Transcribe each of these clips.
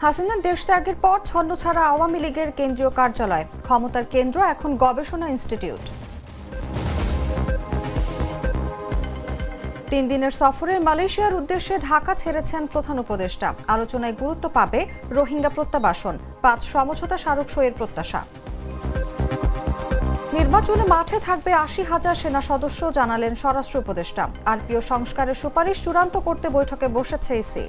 হাসিনার দেশ ত্যাগের পর ছন্নছাড়া আওয়ামী লীগের কেন্দ্রীয় কার্যালয়, ক্ষমতার কেন্দ্র এখন গবেষণা ইনস্টিটিউট। 3 দিনের সফরে মালয়েশিয়ার উদ্দেশ্যে ঢাকা ছেড়েছেন প্রধান উপদেষ্টা। আলোচনায় গুরুত্ব পাবে রোহিঙ্গা প্রত্যাবাসন, 5 সমঝোতা স্মারক সইয়ের প্রত্যাশা। নির্বাচনে মাঠে থাকবে 80,000 সেনা সদস্য, জানালেন স্বরাষ্ট্র উপদেষ্টা। আরপিও সংস্কারের সুপারিশ চূড়ান্ত করতে বৈঠকে বসেছে ইসি।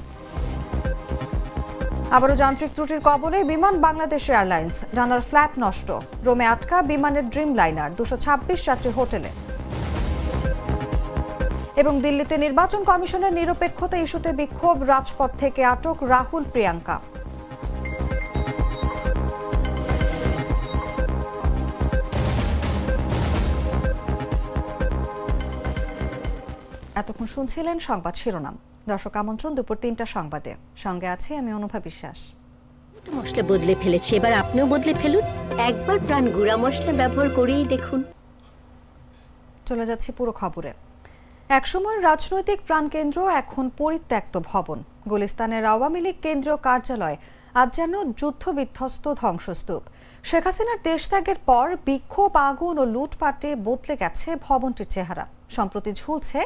আবারও যান্ত্রিক ত্রুটির কবলে বিমান বাংলাদেশ এয়ারলাইন্স, ডানার ফ্ল্যাপ নষ্ট, রোমে আটকা বিমানের ড্রিম লাইনার, 226 যাত্রী হোটেলে। এবং দিল্লিতে নির্বাচন কমিশনের নিরপেক্ষতা ইস্যুতে বিক্ষোভ, রাজপথ থেকে আটক রাহুল প্রিয়াঙ্কা। এতক্ষণ শুনছিলেন সংবাদ শিরোনাম। দর্শক আমন্ত্রণ দুপুর 3টা সংবাদে, সঙ্গে আছি আমি অনুভা বিশ্বাস। মশলা বদলে ফেলেছি, এবার আপনিও বদলে ফেলুন। একবার প্রাণ গুঁড়া মশলা ব্যবহার করেই দেখুন। চলে যাচ্ছি পুরো খবরে। একসময় রাজনৈতিক প্রাণকেন্দ্র এখন পরিত্যক্ত ভবন। গুলিস্তানের আওয়ামী লীগ কেন্দ্রীয় কার্যালয় আজ যেন যুদ্ধ বিধ্বস্ত ধ্বংসস্তূপ। শেখ হাসিনার দেশত্যাগের পর বিক্ষোভ, আগুন ও লুটপাটে বদলে গেছে ভবনটির চেহারা। সম্প্রতি ঝুলছে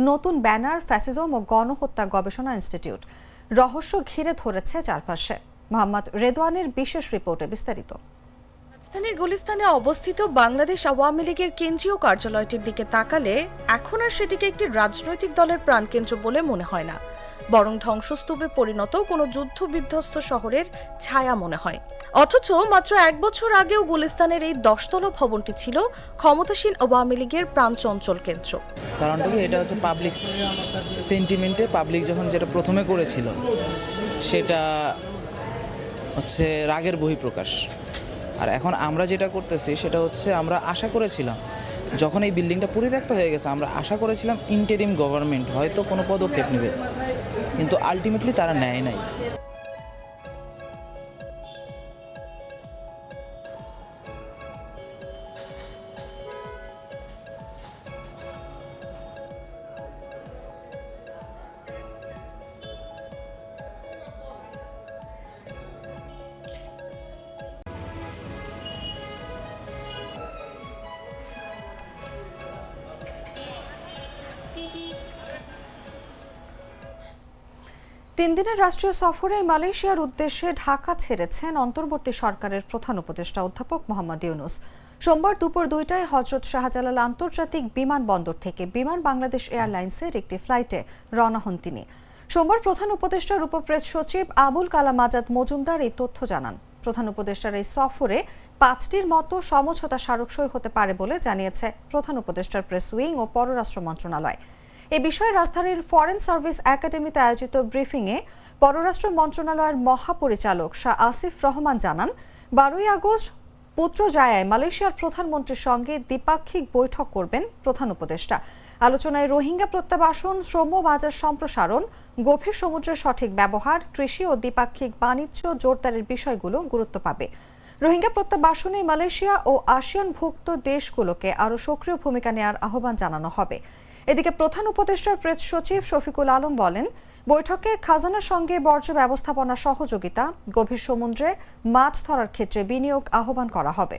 নতুন ব্যানার, ফ্যাসিজম ও গণহত্যা গবেষণা ইনস্টিটিউট। রহস্য ঘিরে ধরেছে চারপাশে। মোহাম্মদ রেদওয়ানের বিশেষ রিপোর্টে বিস্তারিত। রাজধানীর গুলিস্তানে অবস্থিত বাংলাদেশ আওয়ামী লীগের কেন্দ্রীয় কার্যালয়টির দিকে তাকালে এখন আর সেটিকে একটি রাজনৈতিক দলের প্রাণকেন্দ্র বলে মনে হয় না, বরং ধ্বংসস্তূপে পরিণত কোনো যুদ্ধ বিধ্বস্ত শহরের ছায়া মনে হয়। অথচ মাত্র 1 বছর আগেও গুলিস্তানের এই 10তলা ভবনটি ছিল ক্ষমতাসীন আওয়ামী লীগের প্রাণচঞ্চল কেন্দ্র। কারণটা কি, এটা হচ্ছে পাবলিক সেন্টিমেন্টে পাবলিক যখন যেটা প্রথমে করেছিল সেটা হচ্ছে রাগের বহিঃপ্রকাশ। আর এখন আমরা যেটা করতেছি সেটা হচ্ছে আমরা আশা করেছিলাম যখন এই বিল্ডিংটা পরিত্যক্ত হয়ে গেছে, আমরা আশা করেছিলাম ইন্টারিম গভর্নমেন্ট হয়তো কোনো পদক্ষেপ নেবে, কিন্তু আলটিমেটলি তারা নেয় নাই। তিন দিনের রাষ্ট্রীয় সফরে মালয়েশিয়ার উদ্দেশ্যে ঢাকা ছেড়েছেন অন্তর্বর্তী সরকারের প্রধান উপদেষ্টা অধ্যাপক মোহাম্মদ ইউনূস। সোমবার দুপুর 2টায় হযরত শাহজালাল আন্তর্জাতিক বিমানবন্দর থেকে বিমান বাংলাদেশ এয়ারলাইন্সের একটি ফ্লাইটে রওনা হন তিনি। সোমবার প্রধান উপদেষ্টার উপপ্রেস সচিব আবুল কালাম আজাদ মজুমদার এই তথ্য জানান। প্রধান উপদেষ্টার এই সফরে 5টির মতো সমঝোতা স্মারক সই হতে পারে বলে জানিয়েছে প্রধান উপদেষ্টার প্রেস উইং ও পররাষ্ট্র মন্ত্রণালয়। এ বিষয়ে রাজধানীর ফরেন সার্ভিস একাডেমিতে আয়োজিত ব্রিফিংয়ে পররাষ্ট্র মন্ত্রণালয়ের মহাপরিচালক শাহ আসিফ রহমান জানান, 12ই আগস্ট পুত্রজায়ায় মালয়েশিয়ার প্রধানমন্ত্রীর সঙ্গে দ্বিপাক্ষিক বৈঠক করবেন প্রধান উপদেষ্টা। আলোচনায় রোহিঙ্গা প্রত্যাবাসন, শ্রম বাজার সম্প্রসারণ, গভীর সমুদ্রের সঠিক ব্যবহার, কৃষি ও দ্বিপাক্ষিক বাণিজ্য জোরদারের বিষয়গুলো গুরুত্ব পাবে। রোহিঙ্গা প্রত্যাবাসনে মালয়েশিয়া ও আসিয়ানভুক্ত দেশগুলোকে আরও সক্রিয় ভূমিকা নেওয়ার আহ্বান জানানো হবে। এদিকে প্রধান উপদেষ্টার প্রেস সচিব শফিকুল আলম বলেন, বৈঠকে খাজানার সঙ্গে বর্জ্য ব্যবস্থাপনা সহযোগিতা, গভীর সমুদ্রে মাছ ধরার ক্ষেত্রে বিনিয়োগ আহ্বান করা হবে।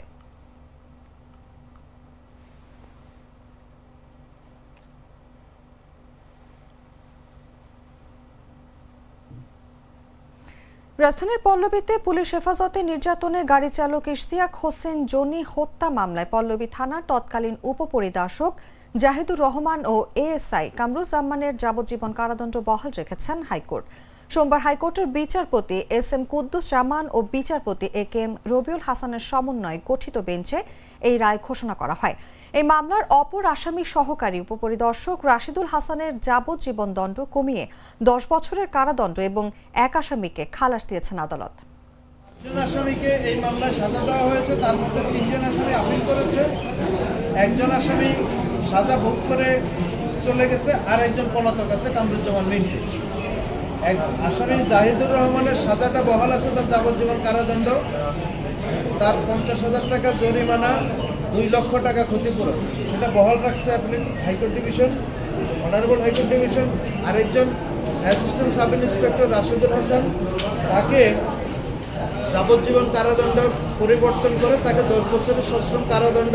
রাজধানীর পল্লবীতে পুলিশ হেফাজতে নির্যাতনে গাড়ি চালক ইশতিয়াক হোসেন জনি হত্যা মামলায় পল্লবী থানার তৎকালীন উপপরিদর্শক জাহিদুর রহমান ও এএসআই কামরুজ্জামানের যাবজ্জীবন কারাদণ্ড বহাল রেখেছেন হাইকোর্ট। সোমবার হাইকোর্টের বিচারপতি এস.এম. কুদ্দুস জামান ও বিচারপতি এ.কে.এম. রবিউল হাসানের সমন্বয়ে গঠিত বেঞ্চে এই রায় ঘোষণা করা হয়। এই মামলার অপর আসামি সহকারী উপপরিদর্শক রাশিদুল হাসানের যাবজ্জীবন দণ্ড কমিয়ে 10 বছরের কারাদণ্ড এবং এক আসামিকে খালাস দিয়েছেন আদালত। একজন আসামিকে এই মামলায় সাজা দেওয়া হয়েছে, তার মধ্যে 3 জন আসামি আপিল করেছে, একজন আসামি সাজা ভোগ করে চলে গেছে, আর একজন পলাতক আছে কামরুজ্জামান মিন্টু। এক আসামি জাহিদুর রহমানের সাজাটা বহাল আছে, তার যাবজ্জীবন কারাদণ্ড, তার 50,000 টাকা জরিমানা, 2 লক্ষ টাকা ক্ষতিপূরণ, সেটা বহাল রাখছে high court division, honourable high court division. আরেকজন assistant sub inspector Rashidul Hasan, তাকে যাবজ্জীবন কারাদণ্ড পরিবর্তন করে তাকে 10 বছরের সশ্রম কারাদণ্ড,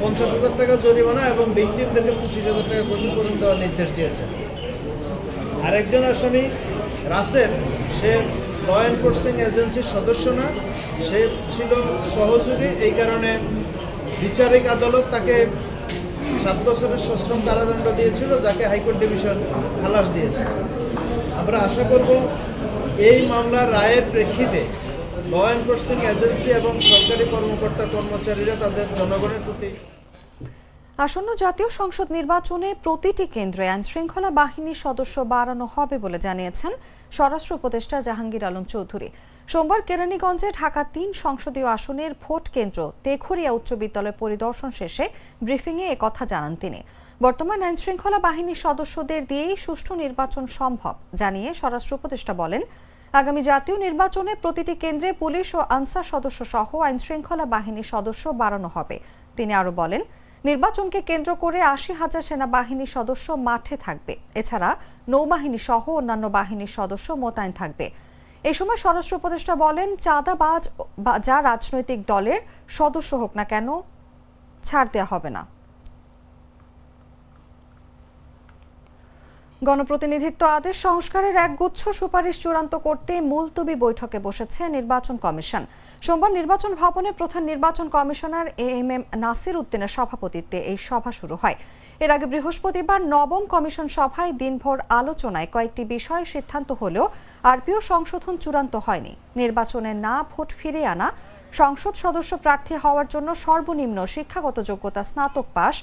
50,000 টাকা জরিমানা এবং ভিকটিমদেরকে 25,000 টাকা ক্ষতিপূরণ দেওয়ার নির্দেশ দিয়েছে। আরেকজন আসামি রাসেল, সে ল এনফোর্সিং এজেন্সির সদস্য না, সে ছিল সহযোগী। এই কারণে বিচারিক আদালত তাকে 7 বছরের সশ্রম কারাদণ্ড দিয়েছিল, যাকে হাইকোর্ট ডিভিশন খালাস দিয়েছে। আমরা আশা করব এই মামলার রায়ের প্রেক্ষিতে ল এনফোর্সিং এজেন্সি এবং সরকারি কর্মকর্তা কর্মচারীরা তাদের জনগণের প্রতি। আসন্ন জাতীয় সংসদ নির্বাচনে প্রতিটি কেন্দ্রে আইনশৃঙ্খলা বাহিনীর সদস্য বাড়ানো হবে বলে জানিয়েছেন স্বরাষ্ট্র উপদেষ্টা জাহাঙ্গীর আলম চৌধুরী। সোমবার কেরানীগঞ্জে ঢাকা 3 সংসদীয় আসনের ভোট কেন্দ্র তেঘরিয়া উচ্চ বিদ্যালয় পরিদর্শন শেষে ব্রিফিংয়ে একথা জানান তিনি। বর্তমান আইনশৃঙ্খলা বাহিনীর সদস্যদের দিয়েই সুষ্ঠু নির্বাচন সম্ভব জানিয়ে স্বরাষ্ট্র উপদেষ্টা বলেন, আগামী জাতীয় নির্বাচনে প্রতিটি কেন্দ্রে পুলিশ ও আনসার সদস্য সহ আইনশৃঙ্খলা বাহিনীর সদস্য বাড়ানো হবে। তিনি আরও বলেন, নির্বাচনকে কেন্দ্র করে 80,000 সেনাবাহিনীর সদস্য মাঠে থাকবে। এছাড়া নৌবাহিনী সহ অন্যান্য বাহিনীর সদস্য মোতায়েন থাকবে। এই সময় স্বরাষ্ট্র উপদেষ্টা বলেন, চাঁদাবাজ যা রাজনৈতিক দলের সদস্য হোক না কেন, ছাড় দেওয়া হবে না। গণপ্রতিনিধিত্ব আদেশ সংস্কারের একগুচ্ছ সুপারিশ চূড়ান্ত করতে মুলতবি বৈঠকে বসেছে নির্বাচন কমিশন। সোমবার নির্বাচন ভবনে প্রধান নির্বাচন কমিশনার এএমএম নাসির উদ্দিনের সভাপতিত্বে এই সভা শুরু হয়। এর আগে বৃহস্পতিবার নবম কমিশন সভায় দিনভর আলোচনায় কয়েকটি বিষয় সিদ্ধান্ত হলেও আরপিও সংশোধন চূড়ান্ত হয়নি। নির্বাচনে না ভোট ফিরিয়ে আনা, সংসদ সদস্য প্রার্থী হওয়ার জন্য সর্বনিম্ন শিক্ষাগত যোগ্যতা স্নাতক পাস,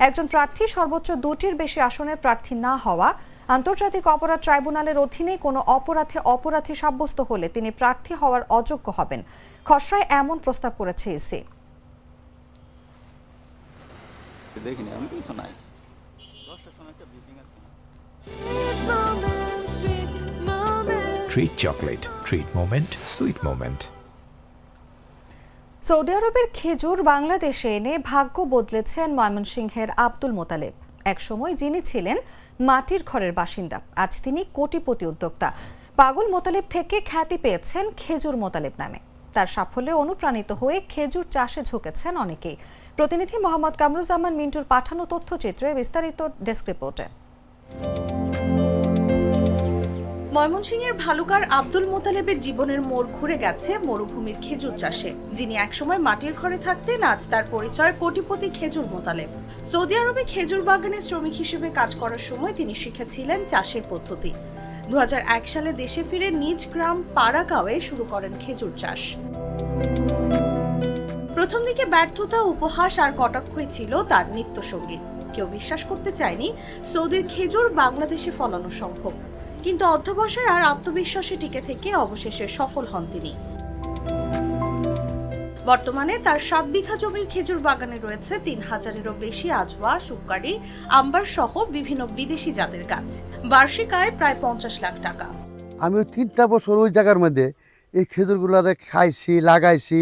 একজন প্রার্থী সর্বোচ্চ 2টির বেশি আসনে প্রার্থী না হওয়া, আন্তর্জাতিক অপরাধ ট্রাইব্যুনালের অধীনে কোনো অপরাধে অপরাধী সাব্যস্ত হলে তিনি প্রার্থী হওয়ার অযোগ্য হবেন। খসড়ায় এমন প্রস্তাব করেছে EC. Treat chocolate, treat moment, sweet moment. Saudi আরবের খেজুর বাংলাদেশে এনে ভাগ্য বদলেছেন ময়মনসিংহের আব্দুল মোতালেব। একসময় যিনি ছিলেন মাটির ঘরের বাসিন্দা, আজ তিনি কোটিপতি উদ্যোক্তা। পাগল মোতালেব থেকে খ্যাতি পেয়েছেন খেজুর মোতালেব নামে। তার সাফল্যে অনুপ্রাণিত হয়ে খেজুর চাষে ঝুঁকেছেন অনেকেই। প্রতিনিধি মোহাম্মদ কামরুজ্জামান মিন্টুর পাঠানো তথ্যচিত্রে বিস্তারিত ডেস্ক রিপোর্টে। ময়মনসিংহের ভালুকার আব্দুল মোতালেবের জীবনের মোড় ঘুরে গেছে মরুভূমির খেজুর চাষে। যিনি একসময় মাটির ঘরে থাকতেন, আজ তার পরিচয় কোটিপতি খেজুর মোতালেব। সৌদি আরবে খেজুর বাগানে শ্রমিক হিসেবে কাজ করার সময় তিনি শিখেছিলেন চাষের পদ্ধতি। 2001 সালে দেশে ফিরে নিজ গ্রাম পাড়াগাঁওয়ে শুরু করেন খেজুর চাষ। প্রথম দিকে ব্যর্থতা, উপহাস আর কটাক্ষই ছিল তার নিত্যসঙ্গী। কেউ বিশ্বাস করতে চায়নি সৌদির খেজুর বাংলাদেশে ফলানো সম্ভব, কিন্তু অধ্যবসায় আর আত্মবিশ্বাসে টিকে থেকে অবশেষে সফল হন তিনি। বর্তমানে তার 7 বিঘা জমির খেজুর বাগানে রয়েছে 3000-এরও বেশি আজওয়া, সুপারি, আম্বার সহ বিভিন্ন বিদেশি জাতের গাছ। বার্ষিক আয় প্রায় 50 লাখ টাকা। আমি 3টা বছর ওই জায়গার মধ্যে এই খেজুরগুলারে খাইছি, লাগাইছি,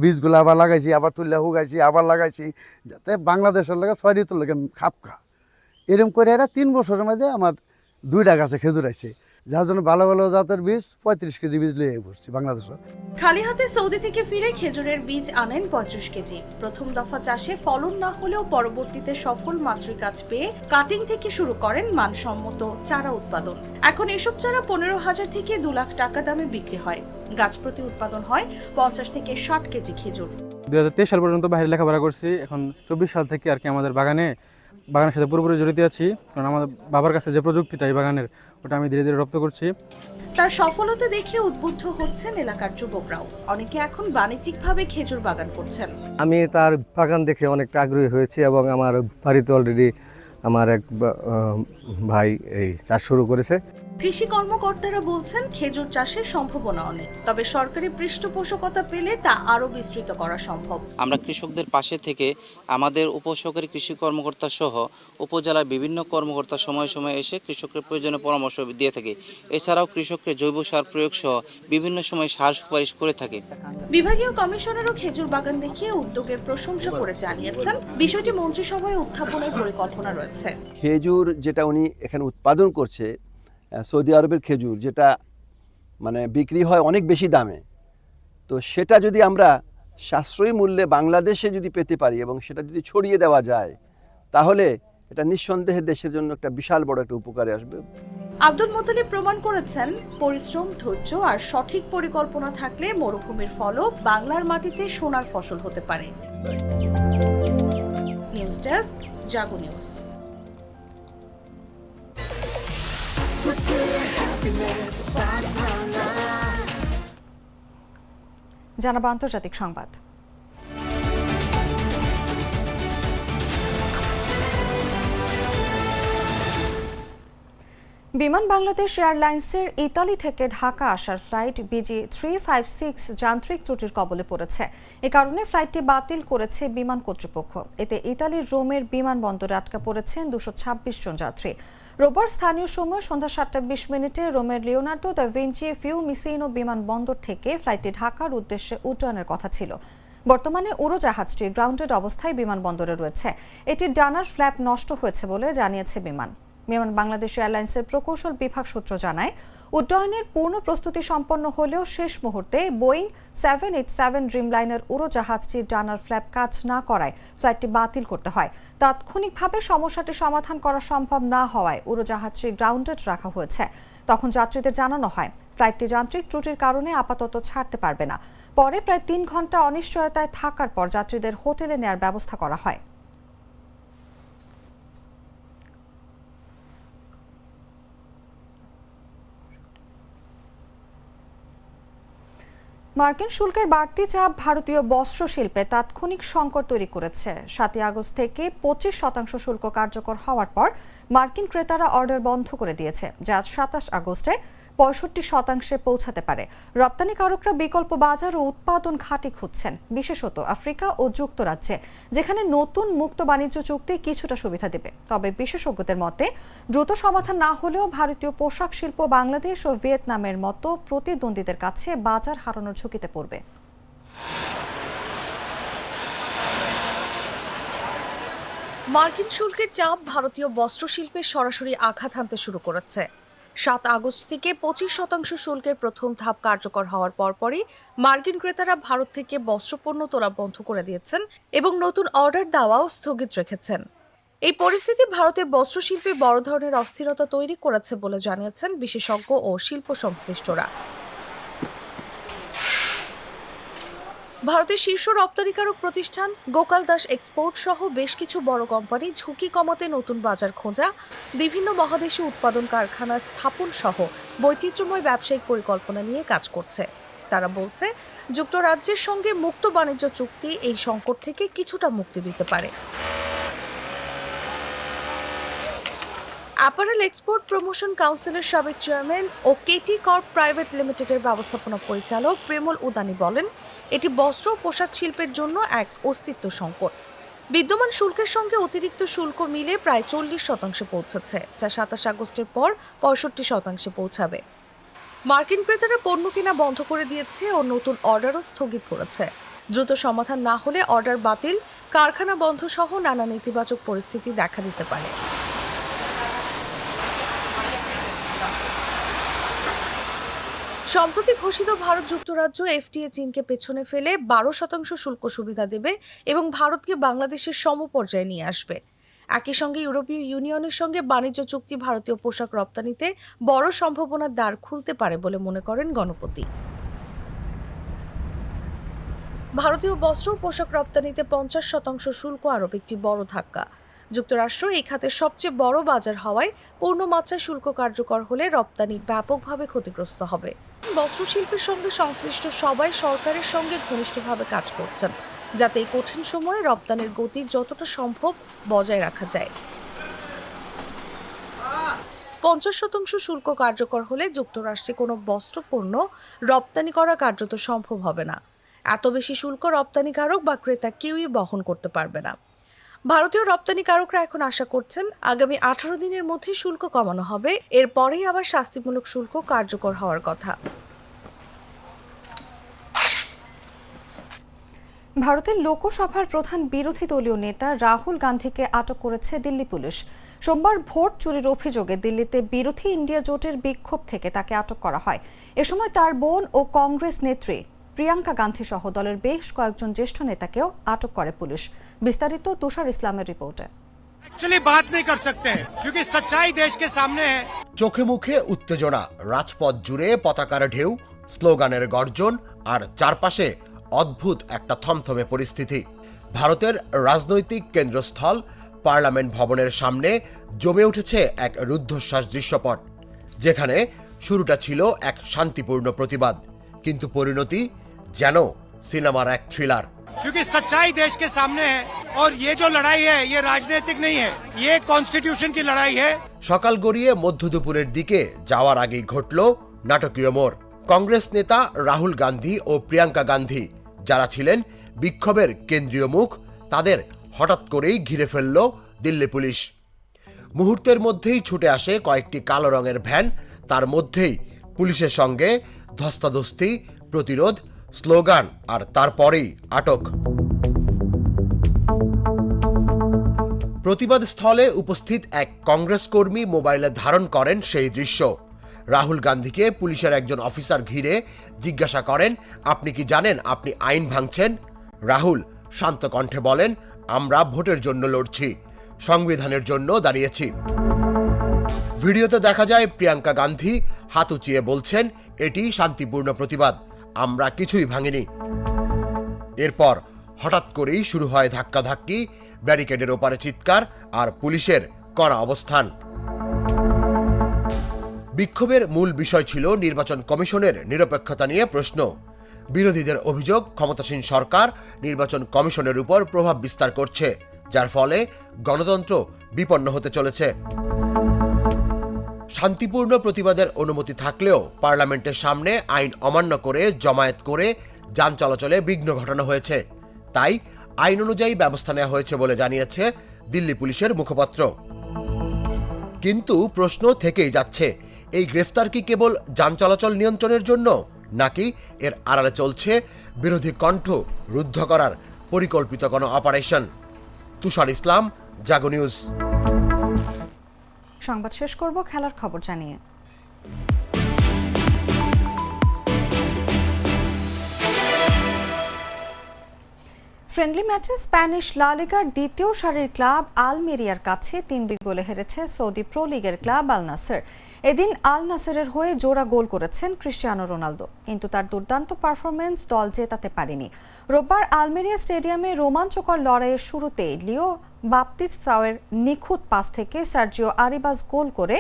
বীজগুলো আবার লাগাইছি, আবার তুলে হুগাইছি, আবার লাগাইছি, যাতে বাংলাদেশের লাগে 6 ঋতুর লাগে খাপ খা। এরকম করে এরা 3 বছরের মধ্যে আমার 2টা গাছে খেজুর আছে, যার জন্য ভালো ভালো জাতের বীজ 35 কেজি বীজ লিয়ে পড়ছি বাংলাদেশে। খালি হাতে সৌদি থেকে ফিরে খেজুরের বীজ আনেন 35 কেজি। প্রথম দফা চাষে ফলন না হলেও পরবর্তীতে সফল মাতৃ গাছ পেয়ে কাটিং থেকে শুরু করেন মানসম্মত চারা উৎপাদন। এখন এসব চারা 15,000 থেকে 2 লাখ টাকা দামে বিক্রি হয়। গাছ প্রতি উৎপাদন হয় 50 থেকে 60 কেজি খেজুর। 2023 সাল পর্যন্ত বাইরে লেখাপড়া করছি। এখন 24 সাল থেকে আর কি আমাদের বাগানের সাথে পুরোপুরি জড়িত আছি, কারণ আমাদের বাবার কাছে যে প্রযুক্তিটা এই বাগানের, ওটা আমি ধীরে ধীরে রপ্ত করছি। তার সফলতা দেখে উদ্বুদ্ধ হচ্ছেন এলাকার যুবকরাও। অনেকে এখন বাণিজ্যিকভাবে খেজুর বাগান করছেন। আমি তার বাগান দেখে অনেকটা আগ্রহী হয়েছি এবং আমার বাড়িতে অলরেডি আমার এক ভাই এই চাষ শুরু করেছে। কৃষি কর্মকর্তারা বলছেন খেজুর চাষে সম্ভাবনা অনেক, তবে সরকারি পৃষ্ঠপোষকতা পেলে তা আরো বিস্তৃত করা সম্ভব। আমরা কৃষকদের পাশে থেকে আমাদের উপসহকারী কৃষি কর্মকর্তা সহ উপজেলার বিভিন্ন কর্মকর্তা সময়ে সময়ে এসে কৃষকদের প্রয়োজনীয় পরামর্শ দিয়ে থাকে। এছাড়াও কৃষককে জৈব সার প্রয়োগ সহ বিভিন্ন সময় সার সুপারিশ করে থাকে। বিভাগীয় কমিশনারও খেজুর বাগান দেখিয়ে উদ্যোগের প্রশংসা করে জানিয়েছেন বিষয়টি মন্ত্রিসভায় উত্থাপনের পরিকল্পনা রয়েছে। খেজুর যেটা উনি এখানে উৎপাদন করছে, সৌদি আরবের খেজুর, যেটা মানে বিক্রি হয় অনেক বেশি দামে, তো সেটা যদি আমরা সাশ্রয়ী মূল্যে বাংলাদেশে যদি পেতে পারি এবং সেটা যদি ছড়িয়ে দেওয়া যায়, তাহলে এটা নিঃসন্দেহে দেশের জন্য একটা বিশাল বড় একটা উপকারে আসবে। আব্দুল মুতালিব প্রমাণ করেছেন, পরিশ্রম, ধৈর্য আর সঠিক পরিকল্পনা থাকলে মরুভূমির ফলও বাংলার মাটিতে সোনার ফসল হতে পারে। নিউজ ডেস্ক, জাগো নিউজ। জানাবো আন্তর্জাতিক সংবাদ। বিমান বাংলাদেশ এয়ারলাইন্সের ইতালি থেকে ঢাকা আসার ফ্লাইট BG356 যান্ত্রিক ত্রুটির কবলে পড়েছে। এ কারণে ফ্লাইটটি বাতিল করেছে বিমান কর্তৃপক্ষ। এতে ইতালির রোমের বিমানবন্দরে আটকা পড়েছেন 226 জন যাত্রী। রোববার স্থানীয় সময় সন্ধ্যা 7:20 রোমের লিওনার্দো দা ভিঞ্চি ফিউমিসিনো বিমানবন্দর থেকে ফ্লাইটটি ঢাকার উদ্দেশ্যে উড্ডয়নের কথা ছিল। বর্তমানে উড়োজাহাজটি গ্রাউন্ডেড অবস্থায় বিমানবন্দরে রয়েছে। এটির ডানার ফ্ল্যাপ নষ্ট হয়েছে বলে জানিয়েছে বিমান বাংলাদেশ এয়ারলাইন্সের প্রকৌশল বিভাগ সূত্র জানায়, উড্ডয়নের পূর্ণ প্রস্তুতি সম্পন্ন হলেও শেষ মুহূর্তে বোয়িং 787 ড্রিমলাইনার উড়োজাহাজটির ডানার ফ্ল্যাপ কাজ না করায় ফ্লাইটটি বাতিল করতে হয়। তাৎক্ষণিকভাবে সমস্যাটি সমাধান করা সম্ভব না হওয়ায় উড়োজাহাজটি গ্রাউন্ডেড রাখা হয়েছে। তখন যাত্রীদের জানানো হয় ফ্লাইটটি যান্ত্রিক ত্রুটির কারণে আপাতত ছাড়তে পারবে না। পরে প্রায় 3 ঘন্টা অনিশ্চয়তায় থাকার পর যাত্রীদের হোটেলে নেয়ার ব্যবস্থা করা হয়। মার্কিন শুল্কের বাড়তি চাপ ভারতীয় বস্ত্র শিল্পে তাৎক্ষণিক সংকট তৈরি করেছে। 7 আগস্ট থেকে 25% শুল্ক কার্যকর হওয়ার পর মার্কিন ক্রেতারা অর্ডার বন্ধ করে দিয়েছে, যা 27 আগস্টে 65% পৌঁছাতে পারে। রপ্তানিকারকরা বিকল্প বাজার ও উৎপাদন ঘাঁটি খুঁজছেন, বিশেষত আফ্রিকা ও যুক্তরাজ্যে, যেখানে নতুন মুক্ত বাণিজ্য চুক্তি কিছুটা সুবিধা দেবে। তবে বিশেষজ্ঞদের মতে দ্রুত সমাধান না হলেও ভারতীয় পোশাক শিল্প বাংলাদেশ ও ভিয়েতনামের মতো প্রতিদ্বন্দ্বীদের কাছে বাজার হারানোর ঝুঁকিতে পড়বে। মার্কিন শুল্কের চাপ ভারতীয় বস্ত্র শিল্পে সরাসরি আঘাত হানতে শুরু করেছে। 7 আগস্ট থেকে 25% শুল্কের প্রথম ধাপ কার্যকর হওয়ার পরপরই মার্কিন ক্রেতারা ভারত থেকে বস্ত্রপণ্য তোলা বন্ধ করে দিয়েছেন এবং নতুন অর্ডার দেওয়াও স্থগিত রেখেছেন। এই পরিস্থিতি ভারতের বস্ত্রশিল্পে বড় ধরনের অস্থিরতা তৈরি করেছে বলে জানিয়েছেন বিশেষজ্ঞ ও শিল্প সংশ্লিষ্টরা। ভারতের শীর্ষ রপ্তানিকারক প্রতিষ্ঠান গোকাল দাস এক্সপোর্ট সহ বেশ কিছু বড় কোম্পানি ঝুঁকি কমাতে নতুন বাজার খোঁজা, বিভিন্ন মহাদেশে উৎপাদন কারখানা স্থাপন সহ বৈচিত্র্যময় ব্যবসায়িক পরিকল্পনা নিয়ে কাজ করছে। তারা বলছে, যুক্তরাজ্যের সঙ্গে মুক্ত বাণিজ্য চুক্তি এই সংকট থেকে কিছুটা মুক্তি দিতে পারে। অ্যাপারেল এক্সপোর্ট প্রমোশন কাউন্সিলের সাবেক চেয়ারম্যান ও কেটি কর্প প্রাইভেট লিমিটেডের ব্যবস্থাপনা পরিচালক প্রেমল উদানি বলেন, এটি বস্ত্র ও পোশাক শিল্পের জন্য এক অস্তিত্ব সংকট। বিদ্যমান শুল্কের সঙ্গে অতিরিক্ত শুল্ক মিলে প্রায় 40% পৌঁছেছে, যা 27 আগস্টের পর 65% পৌঁছাবে। মার্কিন ক্রেতারা পণ্য কেনা বন্ধ করে দিয়েছে ও নতুন অর্ডারও স্থগিত করেছে। দ্রুত সমাধান না হলে অর্ডার বাতিল, কারখানা বন্ধ সহ নানা নেতিবাচক পরিস্থিতি দেখা দিতে পারে। সম্প্রতি ঘোষিত ভারত যুক্তরাজ্য FTA চীনকে পেছনে ফেলে 12% শুল্ক সুবিধা দেবে এবং ভারতকে বাংলাদেশের সমপর্যায়ে নিয়ে আসবে। একই সঙ্গে ইউরোপীয় ইউনিয়নের সঙ্গে বাণিজ্য চুক্তি ভারতীয় পোশাক রপ্তানিতে বড় সম্ভাবনার দ্বার খুলতে পারে বলে মনে করেন গণপতি। ভারতীয় বস্ত্র ও পোশাক রপ্তানিতে 50% শুল্ক আরোপ একটি বড় ধাক্কা। যুক্তরাষ্ট্র এই খাতের সবচেয়ে বড় বাজার হওয়ায় পূর্ণমাত্রায় শুল্ক কার্যকর হলে রপ্তানি ব্যাপকভাবে ক্ষতিগ্রস্ত হবে। বস্ত্রশিল্পের সঙ্গে সংশ্লিষ্ট সবাই সরকারের সঙ্গে ঘনিষ্ঠভাবে কাজ করছেন, যাতে এই কঠিন সময়ে রপ্তানির গতি যতটা সম্ভব বজায় রাখা যায়। 50% শুল্ক কার্যকর হলে যুক্তরাষ্ট্রে কোনো বস্ত্রপণ্য রপ্তানি করা কার্যত সম্ভব হবে না। এত বেশি শুল্ক রপ্তানিকারক বা ক্রেতা কেউই বহন করতে পারবে না। ভারতীয় রপ্তানিকারকরা এখন আশা করছেন আগামী 18 দিনের মধ্যে শুল্ক কমানো হবে, এরপরেই আবার শাস্তিমূলক শুল্ক কার্যকর হওয়ার কথা। ভারতের লোকসভার প্রধান বিরোধী দলীয় নেতা রাহুল গান্ধীকে আটক করেছে দিল্লি পুলিশ। সোমবার ভোট চুরির অভিযোগে দিল্লিতে বিরোধী ইন্ডিয়া জোটের বিক্ষোভ থেকে তাকে আটক করা হয়। এ সময় তার বোন ও কংগ্রেস নেত্রী প্রিয়াঙ্কা গান্ধী সহ দলের বেশ কয়েকজন জ্যেষ্ঠ নেতাকেও আটক করে পুলিশ। বিস্তারিত তুষার ইসলামের রিপোর্টে। চোখে মুখে উত্তেজনা, রাজপথ জুড়ে পতাকার ঢেউ, স্লোগানের গর্জন আর চারপাশে অদ্ভুত একটা থমথমে পরিস্থিতি। ভারতের রাজনৈতিক কেন্দ্রস্থল পার্লামেন্ট ভবনের সামনে জমে উঠেছে এক রুদ্ধশ্বাস দৃশ্যপট, যেখানে শুরুটা ছিল এক শান্তিপূর্ণ প্রতিবাদ, কিন্তু পরিণতি যেন সিনেমার এক থ্রিলার। क्योंकि सच्चाई देश के सामने है और ये जो लड़ाई है ये राजनीतिक नहीं है, ये कॉन्स्टिट्यूशन की लड़ाई है। সকাল গড়িয়ে মধ্য দুপুরের দিকে যাওয়ার আগেই ঘটল নাটকীয় মোড়। কংগ্রেস নেতা রাহুল গান্ধী ও প্রিয়াঙ্কা গান্ধী, যারা ছিলেন বিক্ষোভের কেন্দ্রীয় মুখ, তাদের হঠাৎ করেই ঘিরে ফেলল দিল্লি পুলিশ। মুহূর্তের মধ্যেই ছুটে আসে কয়েকটি কালো রঙের ভ্যান, তার মধ্যেই পুলিশের সঙ্গে ধস্তাধস্তি, প্রতিরোধ, স্লোগান আর তারপরেই আটক। প্রতিবাদ স্থলে উপস্থিত এক কংগ্রেস কর্মী মোবাইলে ধারণ করেন সেই দৃশ্য। রাহুল গান্ধীকে পুলিশের একজন অফিসার ঘিরে জিজ্ঞাসা করেন, আপনি কি জানেন আপনি আইন ভাঙছেন? রাহুল শান্ত কণ্ঠে বলেন, আমরা ভোটের জন্য লড়ছি, সংবিধানের জন্য দাঁড়িয়েছি। ভিডিওতে দেখা যায় প্রিয়াঙ্কা গান্ধী হাত উঁচিয়ে বলছেন, এটি শান্তিপূর্ণ প্রতিবাদ, আমরা কিছুই ভাঙিনি। এরপর হঠাৎ করেই শুরু হয় ধাক্কাধাক্কি, ব্যারিকেডের ওপারে চিৎকার আর পুলিশের কড়া অবস্থান। বিক্ষোভের মূল বিষয় ছিল নির্বাচন কমিশনের নিরপেক্ষতা নিয়ে প্রশ্ন। বিরোধীদের অভিযোগ, ক্ষমতাসীন সরকার নির্বাচন কমিশনের উপর প্রভাব বিস্তার করছে, যার ফলে গণতন্ত্র বিপন্ন হতে চলেছে। শান্তিপূর্ণ প্রতিবাদের অনুমতি থাকলেও পার্লামেন্টের সামনে আইন অমান্য করে জমায়েত করে যান চলাচলে বিঘ্ন ঘটানো হয়েছে, তাই আইন অনুযায়ী ব্যবস্থা নেওয়া হয়েছে বলে জানিয়েছে দিল্লি পুলিশের মুখপাত্র। কিন্তু প্রশ্ন থেকেই যাচ্ছে, এই গ্রেফতার কি কেবল যান চলাচল নিয়ন্ত্রণের জন্য, নাকি এর আড়ালে চলছে বিরোধী কণ্ঠ রুদ্ধ করার পরিকল্পিত কোনো অপারেশন? তুষার ইসলাম, জাগো নিউজ। সংবাদ শেষ করব খেলার খবর জানিয়ে। ফ্রেন্ডলি ম্যাচে স্প্যানিশ লা লিগার দ্বিতীয় সারির ক্লাব আলমেরিয়ার কাছে 3-2 গোলে হেরেছে সৌদি প্রো লিগের ক্লাব আল নাসের। এদিন আল নাসেরের হয়ে জোড়া গোল করেছেন ক্রিস্টিয়ানো রোনালদো, কিন্তু তার দুর্দান্ত পারফরমেন্স দল জেতাতে পারেনি। রোববার আলমেরিয়া স্টেডিয়ামে রোমাঞ্চকর লড়াইয়ের শুরুতে লিও বাপ্তিস্তাওয়ের নিখুঁত পাস থেকে সার্জিও আরিবাস গোল করে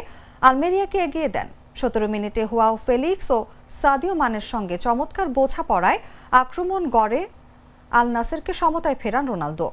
আলমেরিয়াকে এগিয়ে দেন। 17 মিনিটে হুয়াও ফেলিক্স ও সাদিও মানের সঙ্গে চমৎকার বোঝাপড়ায় আক্রমণ গড়ে আল নাসেরকে সমতায় ফেরান রোনালদো।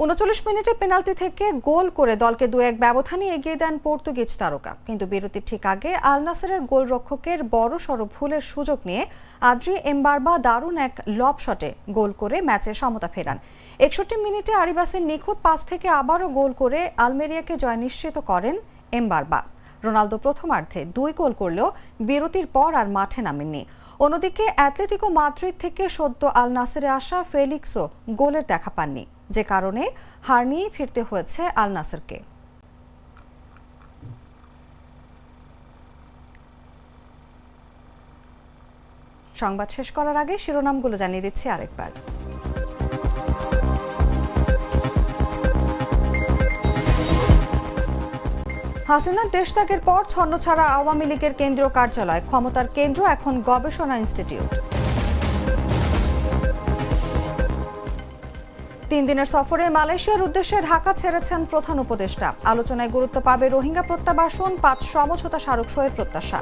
39 মিনিটে পেনাল্টি থেকে গোল করে দলকে 2-1 ব্যবধানে এগিয়ে দেন পর্তুগিজ তারকা, কিন্তু বিরতির ঠিক আগে আল নাসেরের গোলরক্ষকের বড়সড় ভুলের সুযোগ নিয়ে আদ্রি এমবারবা দারুণ এক লব শটে গোল করে ম্যাচে সমতা ফেরান। 61 মিনিটে আরিবাসের নিখুঁত পাস থেকে আবারও গোল করে আলমেরিয়াকে জয় নিশ্চিত করেন এমবারবা। রোনালদো প্রথমার্ধে 2 গোল করলেও বিরতির পর আর মাঠে নামেননি। অন্যদিকে অ্যাটলেটিকো মাদ্রিদ থেকে সদ্য আল নাসেরে আসা ফেলিক্সও গোলের দেখা পাননি, যে কারণে হার নিয়ে ফিরতে হয়েছে আল নাসেরকে। সংবাদ শেষ করার আগে শিরোনামগুলো জানিয়ে দিচ্ছি আরেকবার। হাসিনার দেশত্যাগের পর ছন্নছাড়া আওয়ামী লীগের কেন্দ্রীয় কার্যালয়, ক্ষমতার কেন্দ্র এখন গবেষণা ইনস্টিটিউট। 3 দিনের সফরে মালয়েশিয়ার উদ্দেশ্যে ঢাকা ছেড়েছেন প্রধান উপদেষ্টা। আলোচনায় গুরুত্ব পাবে রোহিঙ্গা প্রত্যাবাসন, 5 সমঝোতা স্মারক সইয়ের প্রত্যাশা।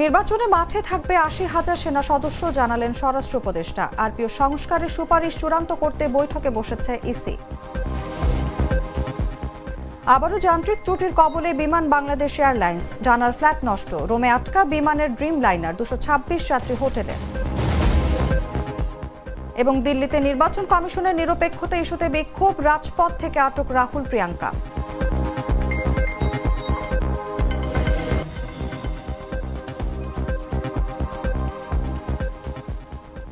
নির্বাচনে মাঠে থাকবে 80,000 সেনা সদস্য, জানালেন স্বরাষ্ট্র উপদেষ্টা। আরপিও সংস্কারের সুপারিশ চূড়ান্ত করতে বৈঠকে বসেছে ইসি। আবারও যান্ত্রিক ত্রুটির কবলে বিমান বাংলাদেশ এয়ারলাইন্স, ডানার ফ্ল্যাট নষ্ট, রোমে আটকা বিমানের ড্রিম লাইনার, 226 যাত্রী হোটেলে। এবং দিল্লিতে নির্বাচন কমিশনের নিরপেক্ষতা ইস্যুতে বিক্ষোভ, রাজপথ থেকে আটক রাহুল প্রিয়াঙ্কা।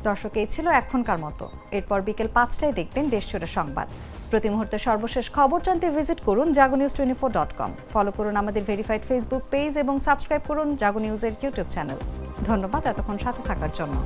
দর্শক, এই ছিল এখনকার মতো। এরপর বিকেল 5টায় দেখবেন দেশজুড়ে সংবাদ। প্রতি মুহূর্তে সর্বশেষ খবর জানতে ভিজিট করুন jagonews24.com। ফলো করুন আমাদের ভেরিফাইড ফেসবুক পেজ এবং সাবস্ক্রাইব করুন জাগো নিউজের ইউটিউব চ্যানেল। ধন্যবাদ এতক্ষণ সাথে থাকার জন্য।